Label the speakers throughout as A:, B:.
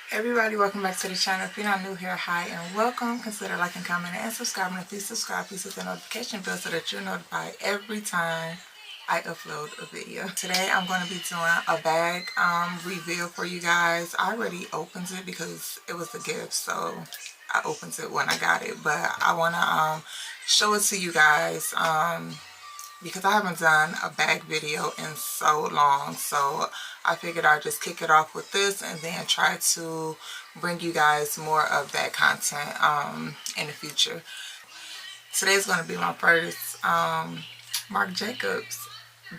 A: Everybody, welcome back to the channel. If you're not new here, hi and welcome. Consider liking, commenting, and subscribing. And please subscribe, please hit the notification bell so that you're notified every time I upload a video. Today I'm going to be doing a bag reveal for you guys. I already opened it because it was a gift, so I opened it when I got it. But I want to show it to you guys because I haven't done a bag video in so long, so I figured I'd just kick it off with this and then try to bring you guys more of that content in the future. Today's going to be my first Marc Jacobs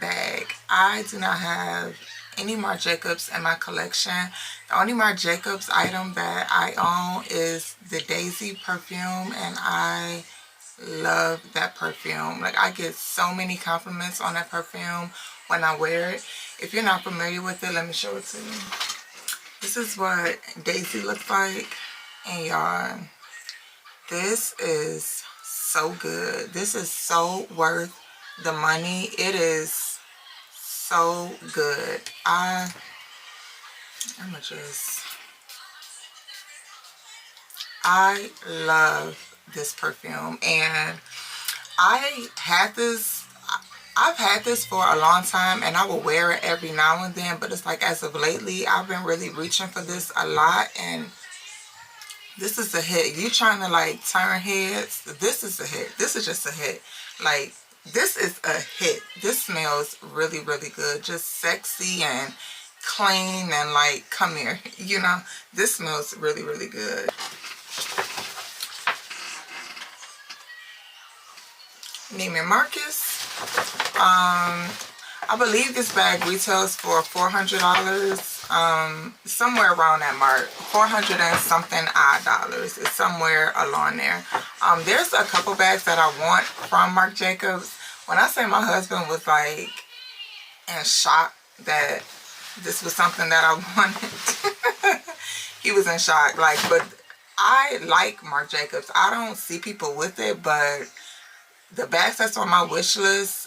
A: bag. I do not have any Marc Jacobs in my collection. The only Marc Jacobs item that I own is the Daisy perfume, and I love that perfume. Like, I get so many compliments on that perfume when I wear it. If you're not familiar with it, let me show it to you. This is what Daisy looks like, and y'all, this is so good. This is so worth the money. It is so good. I love this perfume, and I've had this for a long time, and I will wear it every now and then, but it's like as of lately I've been really reaching for this a lot, and this is a hit. You trying to like turn heads, this is a hit. This is just a hit. Like, this is a hit. This smells really, really good. Just sexy and clean and like, come here, you know. This smells really, really good. Neiman Marcus. I believe this bag retails for $400, somewhere around that mark. 400 and something odd dollars. It's somewhere along there. There's a couple bags that I want from Marc Jacobs. When I say my husband was like in shock that this was something that I wanted, he was in shock. Like, but I like Marc Jacobs. I don't see people with it, but the bags that's on my wish list,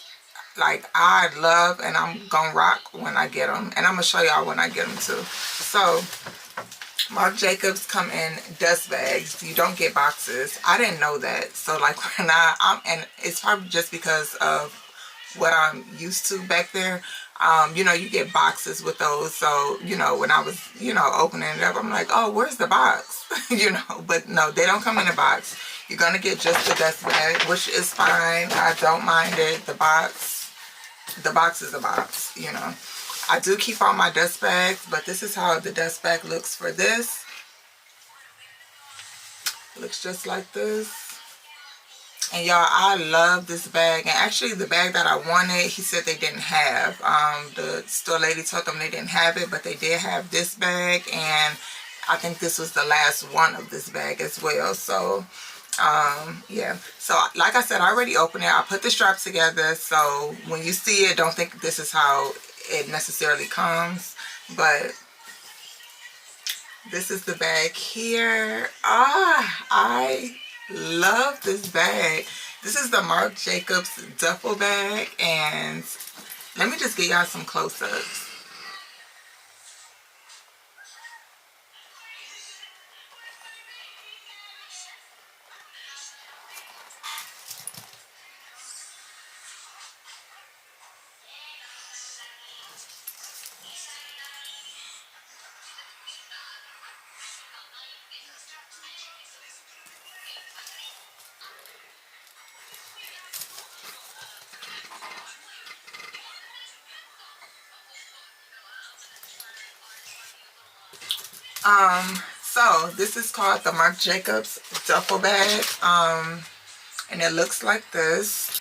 A: like, I love, and I'm gonna rock when I get them, and I'm gonna show y'all when I get them too. So Marc Jacobs come in dust bags. You don't get boxes. I didn't know that. So like, when and it's probably just because of what I'm used to back there. You know, you get boxes with those. So, you know, when I was, you know, opening it up, I'm like, oh, where's the box? You know, but no, they don't come in a box. You're going to get just the dust bag, which is fine. I don't mind it. The box is a box, you know. I do keep all my dust bags, but this is how the dust bag looks for this. It looks just like this. And y'all, I love this bag. And actually, the bag that I wanted, he said they didn't have. The store lady told them they didn't have it, but they did have this bag. And I think this was the last one of this bag as well. So yeah, so like I said, I already opened it. I put the straps together, so when you see it, don't think this is how it necessarily comes, but this is the bag here. I love this bag. This is the Marc Jacobs duffel bag, and let me just give y'all some close-ups. So this is called the Marc Jacobs duffel bag, and it looks like this.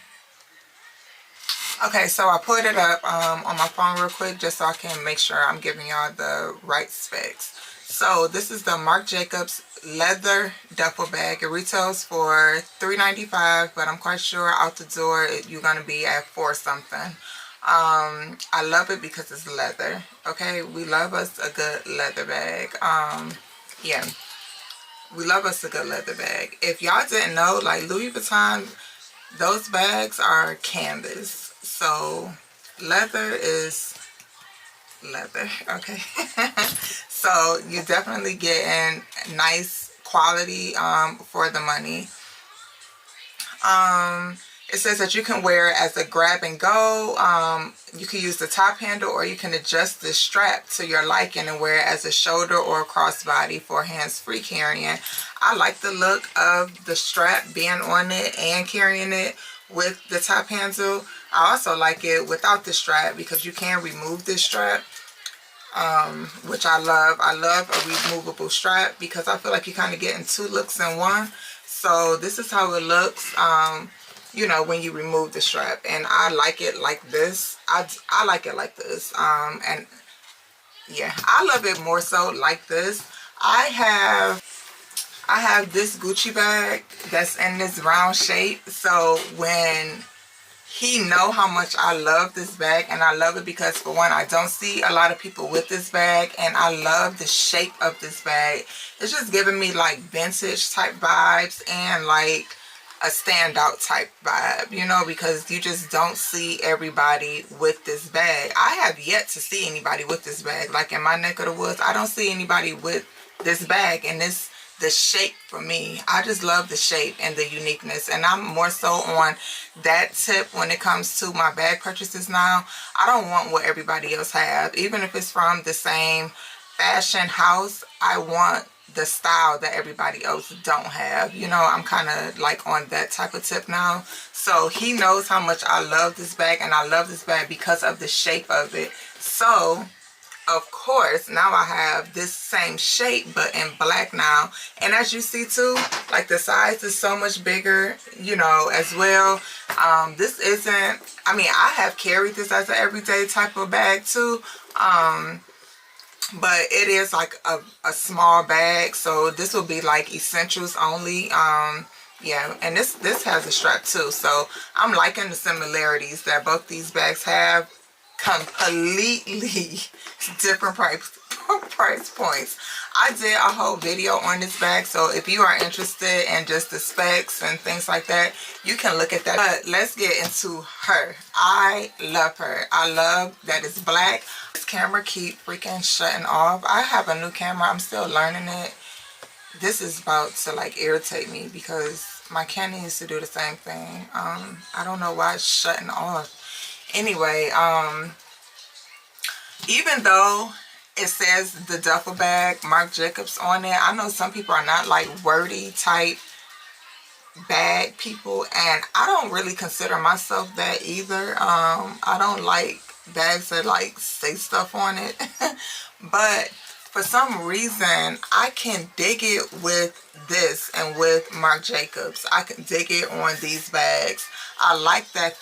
A: Okay, so I put it up on my phone real quick just so I can make sure I'm giving y'all the right specs. So this is the Marc Jacobs leather duffel bag. It retails for $3.95, but I'm quite sure out the door you're gonna be at $4 something. I love it because it's leather. Okay, we love us a good leather bag. Yeah, we love us a good leather bag. If y'all didn't know, like, Louis Vuitton, those bags are canvas, so leather is leather. Okay. So you're definitely getting nice quality for the money. It says that you can wear it as a grab and go. You can use the top handle, or you can adjust the strap to your liking and wear it as a shoulder or a crossbody for hands-free carrying. I like the look of the strap being on it and carrying it with the top handle. I also like it without the strap because you can remove this strap, which I love. I love a removable strap because I feel like you're kind of getting two looks in one. So this is how it looks, you know, when you remove the strap. And I like it like this. I like it like this. And yeah, I love it more so like this. I have this Gucci bag that's in this round shape. So when he know how much I love this bag, and I love it because, for one, I don't see a lot of people with this bag, and I love the shape of this bag. It's just giving me like vintage type vibes and like a standout type vibe, you know, because you just don't see everybody with this bag. I have yet to see anybody with this bag. Like in my neck of the woods, I don't see anybody with this bag, and the shape for me, I just love the shape and the uniqueness. And I'm more so on that tip when it comes to my bag purchases now. I don't want what everybody else have. Even if it's from the same fashion house, I want the style that everybody else don't have. You know, I'm kind of like on that type of tip now. So he knows how much I love this bag, and I love this bag because of the shape of it. So of course, now I have this same shape but in black now. And as you see too, like the size is so much bigger, you know, as well. This isn't, I mean, I have carried this as an everyday type of bag too. But it is like a small bag. So this will be like essentials only. Yeah, and this has a strap too. So I'm liking the similarities that both these bags have. Completely different price points. I did a whole video on this bag, so if you are interested in just the specs and things like that, you can look at that. But let's get into her. I love her. I love that it's black. This camera keep freaking shutting off. I have a new camera. I'm still learning it. This is about to like irritate me because my Canon used to do the same thing. I don't know why it's shutting off. Anyway, even though it says the duffel bag Marc Jacobs on it, I know some people are not like wordy type bag people, and I don't really consider myself that either. I don't like bags that like say stuff on it. But for some reason I can dig it with this and with Marc Jacobs. I can dig it on these bags. I like that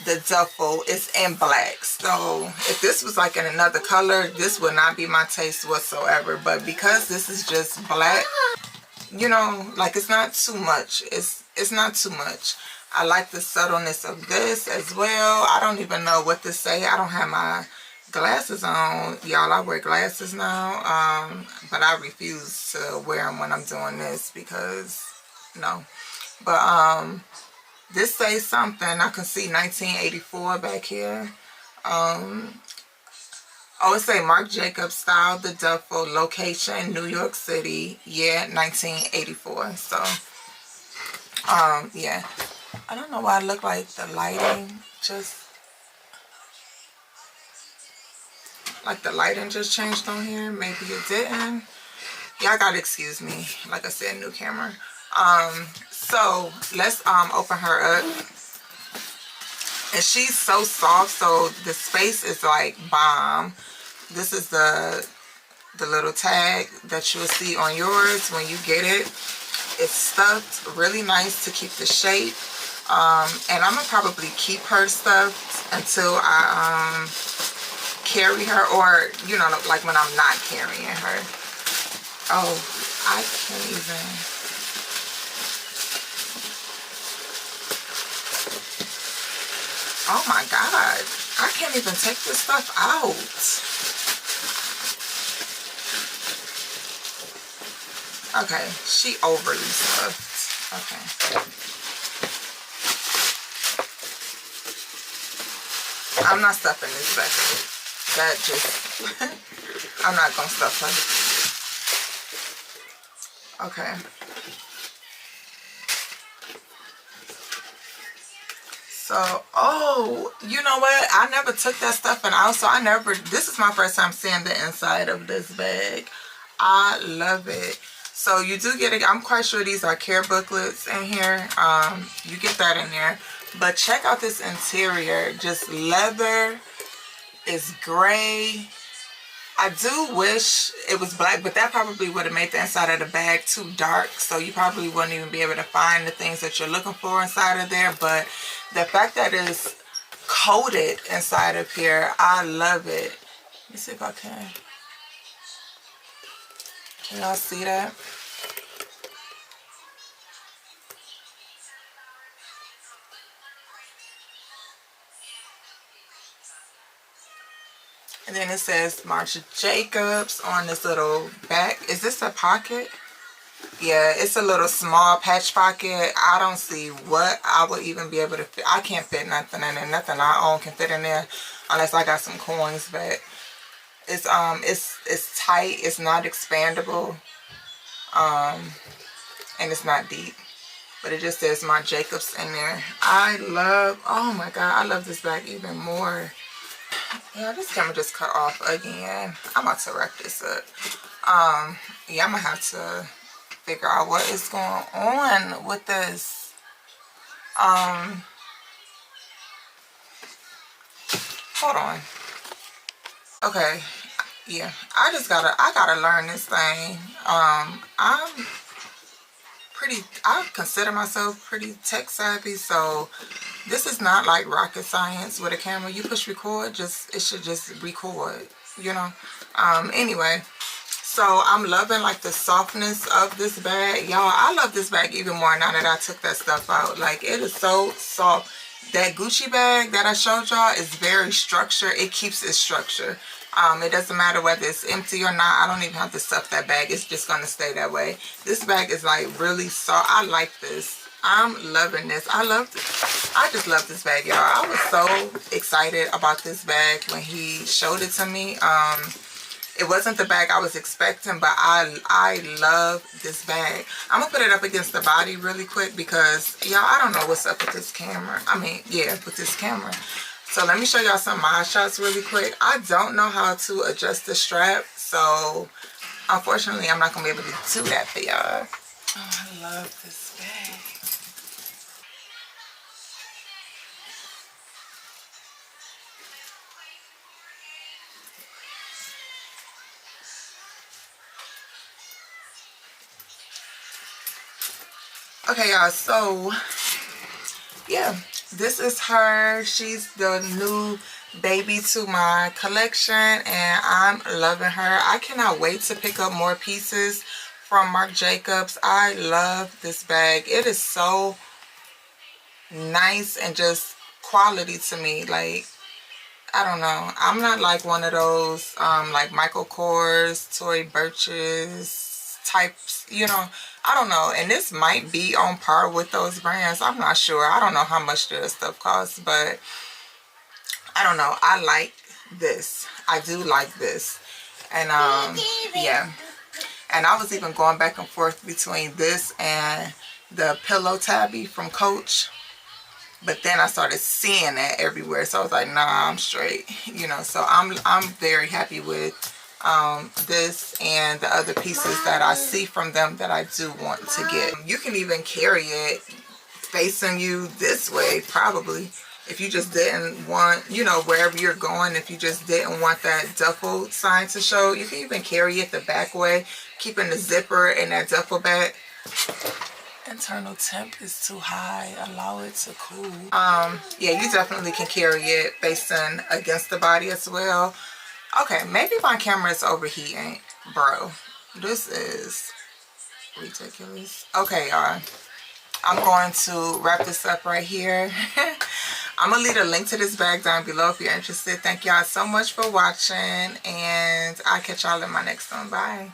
A: the duffel is in black. So if this was like in another color, this would not be my taste whatsoever. But because this is just black, you know, like it's not too much. It's not too much. I like the subtleness of this as well. I don't even know what to say. I don't have my glasses on, y'all. I wear glasses now, but I refuse to wear them when I'm doing this because no. But this says something. I can see 1984 back here. Oh, it say Marc Jacobs style the duffel, location New York City, year 1984. So yeah, I don't know why I look like the lighting just changed on here. Maybe it didn't. Y'all gotta excuse me, like I said, new camera. So let's open her up. And she's so soft, so the space is like bomb. This is the little tag that you'll see on yours when you get it. It's stuffed really nice to keep the shape. And I'm gonna probably keep her stuffed until I carry her, or you know, like when I'm not carrying her. Oh, I can't even. Oh my God, I can't even take this stuff out. Okay, she overly stuffed. Okay. I'm not stuffing this back. That just, I'm not gonna stuff her. Okay. So, oh, you know what? I never took that stuffing out, so this is my first time seeing the inside of this bag. I love it. So you do get it. I'm quite sure these are care booklets in here. You get that in there. But check out this interior. Just leather. It's gray. I do wish it was black, but that probably would have made the inside of the bag too dark, so you probably wouldn't even be able to find the things that you're looking for inside of there. But the fact that it's coated inside of here, I love it. Let me see if I can. Can y'all see that? And then it says Marc Jacobs on this little back. Is this a pocket? Yeah, it's a little small patch pocket. I don't see what I would even be able to fit. I can't fit nothing in there. Nothing I own can fit in there unless I got some coins. But it's tight. It's not expandable. And it's not deep. But it just says Marc Jacobs in there. Oh my God, I love this bag even more. Yeah, this camera just cut off again. I'm about to wrap this up. Yeah, I'm gonna have to figure out what is going on with this. Hold on. Okay, yeah, I gotta learn this thing. I consider myself pretty tech savvy, so this is not like rocket science with a camera. You push record, it should just record, you know. Anyway, so I'm loving like the softness of this bag. Y'all, I love this bag even more now that I took that stuff out. Like, it is so soft. That Gucci bag that I showed y'all is very structured. It keeps its structure. It doesn't matter whether it's empty or not. I don't even have to stuff that bag. It's just going to stay that way. This bag is like really soft. I like this. I'm loving this. I just love this bag, y'all. I was so excited about this bag when he showed it to me. It wasn't the bag I was expecting, but I love this bag. I'm going to put it up against the body really quick because, y'all, I don't know what's up with this camera. I mean, yeah, with this camera. So let me show y'all some of my shots really quick. I don't know how to adjust the strap, so unfortunately I'm not going to be able to do that for y'all. Oh, I love this bag. Okay, y'all, so yeah, this is her. She's the new baby to my collection, and I'm loving her. I cannot wait to pick up more pieces from Marc Jacobs. I love this bag. It is so nice and just quality to me. Like, I don't know. I'm not like one of those like Michael Kors, Tory Burch's types, you know. I don't know, and this might be on par with those brands. I'm not sure. I don't know how much their stuff costs, but I don't know. I like this. I do like this. And yeah. And I was even going back and forth between this and the pillow tabby from Coach. But then I started seeing that everywhere, so I was like, nah, I'm straight, you know. So I'm very happy with this and the other pieces that I see from them that I do want to get. You can even carry it facing you this way, probably, if you just didn't want, you know, wherever you're going, if you just didn't want that duffel sign to show, you can even carry it the back way, keeping the zipper in that duffel bag. Internal temp is too high. Allow it to cool. Yeah, you definitely can carry it facing against the body as well. Okay, maybe my camera is overheating. Bro, this is ridiculous. Okay, y'all. I'm going to wrap this up right here. I'm going to leave a link to this bag down below if you're interested. Thank y'all so much for watching, and I'll catch y'all in my next one. Bye.